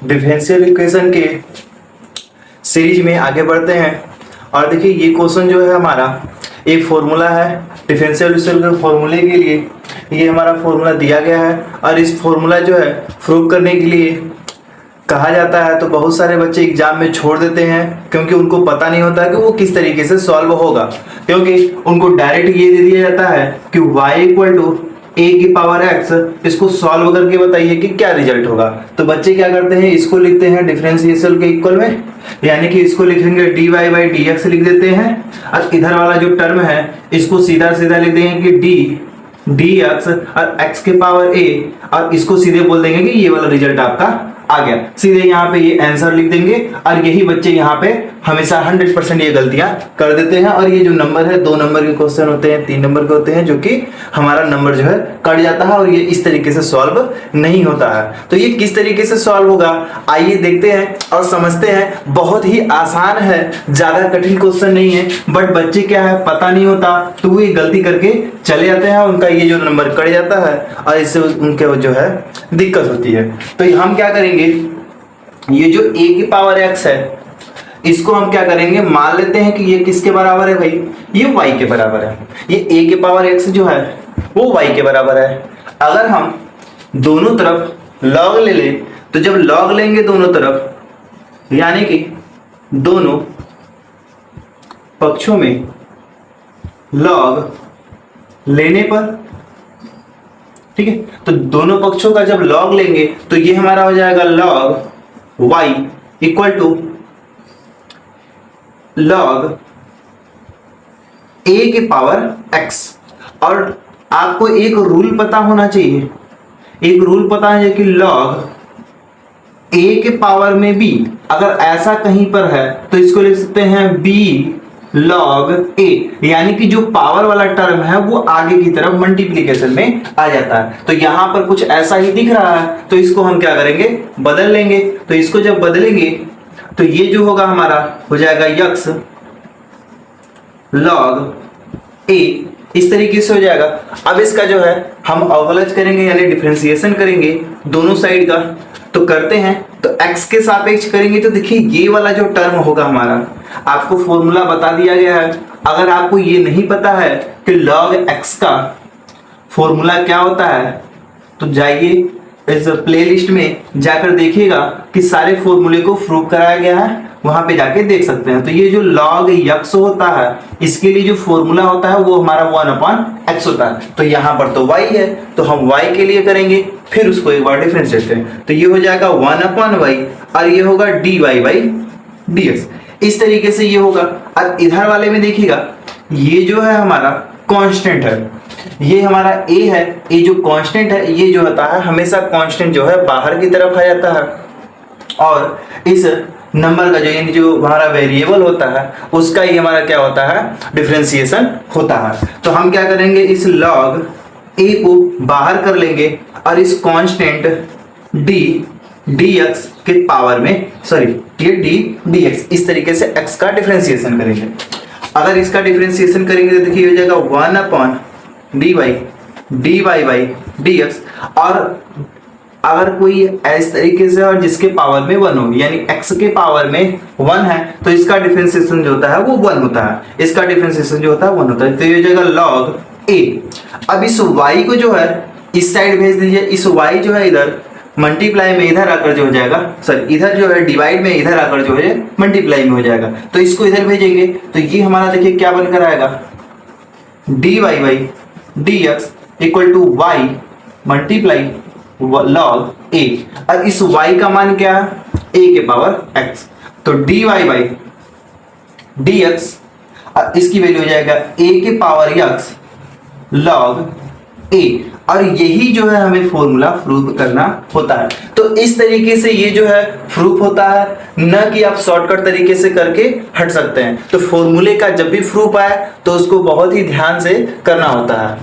Differential equation के series में आगे बढ़ते हैं। और देखिए ये क्वेश्चन जो है हमारा एक फॉर्मूला है डिफरेंशियल इक्वेशन के फॉर्मूले के लिए। ये हमारा फॉर्मूला दिया गया है और इस फॉर्मूला जो है प्रूव करने के लिए कहा जाता है। तो बहुत सारे बच्चे एग्जाम में छोड़ देते हैं क्योंकि उनको पता नहीं होता कि वो किस तरीके से सॉल्व होगा, क्योंकि उनको डायरेक्ट ये दे दिया जाता है कि y इक्वल टू a की पावर x, इसको सॉल्व करके बताइए कि क्या रिजल्ट होगा। तो बच्चे क्या करते हैं, इसको लिखते हैं डिफरेंशियल के इक्वल में, यानी कि इसको लिखेंगे dy बाई dx लिख देते हैं। और इधर वाला जो टर्म है इसको सीधा सीधा लिख देंगे कि dx और x के पावर a, और इसको सीधे बोल देंगे कि ये वाला रिजल्ट आपका आ गया। सीधे यहाँ पे ये आंसर लिख देंगे। और यही बच्चे यहाँ पे हमेशा 100% ये गलतियां कर देते हैं। और ये जो नंबर है 2 नंबर के क्वेश्चन होते हैं, 3 नंबर के होते हैं, जो कि हमारा नंबर जो है कट जाता है और ये इस तरीके से सॉल्व नहीं होता है। तो ये किस तरीके से सॉल्व होगा आइए देखते हैं और समझते हैं। बहुत ही आसान है, ज्यादा कठिन क्वेश्चन नहीं है, बट बच्चे क्या है पता नहीं होता तो वो ये गलती करके चले जाते हैं, उनका ये जो नंबर कट जाता है और इससे उनके जो है दिक्कत होती है। तो हम क्या करेंगे, ये जो a की पावर x है इसको हम क्या करेंगे, मान लेते हैं कि ये किसके बराबर है भाई, ये y के बराबर है। ये a के पावर x जो है वो y के बराबर है। अगर हम दोनों तरफ log ले लें तो जब log लेंगे दोनों तरफ, यानी कि दोनों पक्षों में log लेने पर, ठीक है, तो दोनों पक्षों का जब log लेंगे तो ये हमारा हो जाएगा log y equal to log a के पावर x। और आपको एक रूल पता होना चाहिए, एक रूल पता है कि log a के पावर में b, अगर ऐसा कहीं पर है तो इसको लिख सकते हैं b log a, यानी कि जो पावर वाला टर्म है वो आगे की तरफ मल्टीप्लिकेशन में आ जाता है। तो यहां पर कुछ ऐसा ही दिख रहा है तो इसको हम क्या करेंगे, बदल लेंगे। तो इसको जब बदलेंगे तो ये जो होगा हमारा हो जाएगा x log a, इस तरीके से हो जाएगा। अब इसका जो है हम अवकलज करेंगे यानी डिफरेंशिएशन करेंगे दोनों साइड का। तो करते हैं, तो x के सापेक्ष करेंगे तो देखिए ये वाला जो टर्म होगा हमारा, आपको फॉर्मूला बता दिया गया है। अगर आपको ये नहीं पता है कि log x का फॉर्मूला क्या होता है तो जाइए इस प्लेलिस्ट में जाकर देखिएगा कि सारे फॉर्मूले को प्रूव कराया गया है, वहां पे जाके देख सकते हैं। तो ये जो log x होता है इसके लिए जो फॉर्मूला होता है वो हमारा 1/x होता है। तो यहाँ पर तो y है तो हम y के लिए करेंगे, फिर उसको एक बार डिफरेंशिएट करें तो ये हो जाएगा 1/y और ये होगा dy बाई dx। इस तरीके से ये होगा। और इधर वाले में देखिएगा ये जो है हमारा कांस्टेंट है, ये हमारा a है, ये जो कांस्टेंट है ये जो होता है हमेशा कांस्टेंट जो है बाहर की तरफ आ जाता है। और इस नंबर का जो हमारा वेरिएबल होता है उसका ही हमारा क्या होता है, डिफरेंशिएशन होता है। तो हम क्या करेंगे, इस log a को बाहर कर लेंगे और इस कांस्टेंट dx के पावर में, सॉरी ये dx, इस तरीके से x का डिफरेंशिएशन करेंगे। अगर इसका डिफरेंशिएशन करेंगे तो देखिए हो जाएगा 1/dy बाई dx। और अगर कोई इस तरीके से और जिसके पावर में 1 हो, यानी x के पावर में 1 है तो इसका डिफरेंशिएशन जो होता है वो 1 होता है, इसका डिफरेंशिएशन जो होता है 1 होता है। तो ये हो जाएगा log a। अब इस y को जो है इस साइड भेज दीजिए, इस y जो है इधर मल्टीप्लाई में इधर आकर जो हो जाएगा, सॉरी इधर जो है डिवाइड में इधर आकर जो है मल्टीप्लाई में हो जाएगा। तो इसको इधर भेजेंगे तो ये हमारा देखिए क्या बनकर आएगा, dy by dx equal to y multiply log a। और इस y का मान क्या है, a के पावर x। तो dy बाई dx और इसकी वैल्यू हो जाएगा a के पावर x log a। और यही जो है हमें फॉर्मूला प्रूव करना होता है। तो इस तरीके से ये जो है प्रूफ होता है, न कि आप शॉर्टकट तरीके से करके हट सकते हैं। तो फॉर्मूले का जब भी प्रूफ आए तो उसको बहुत ही ध्यान से करना होता है।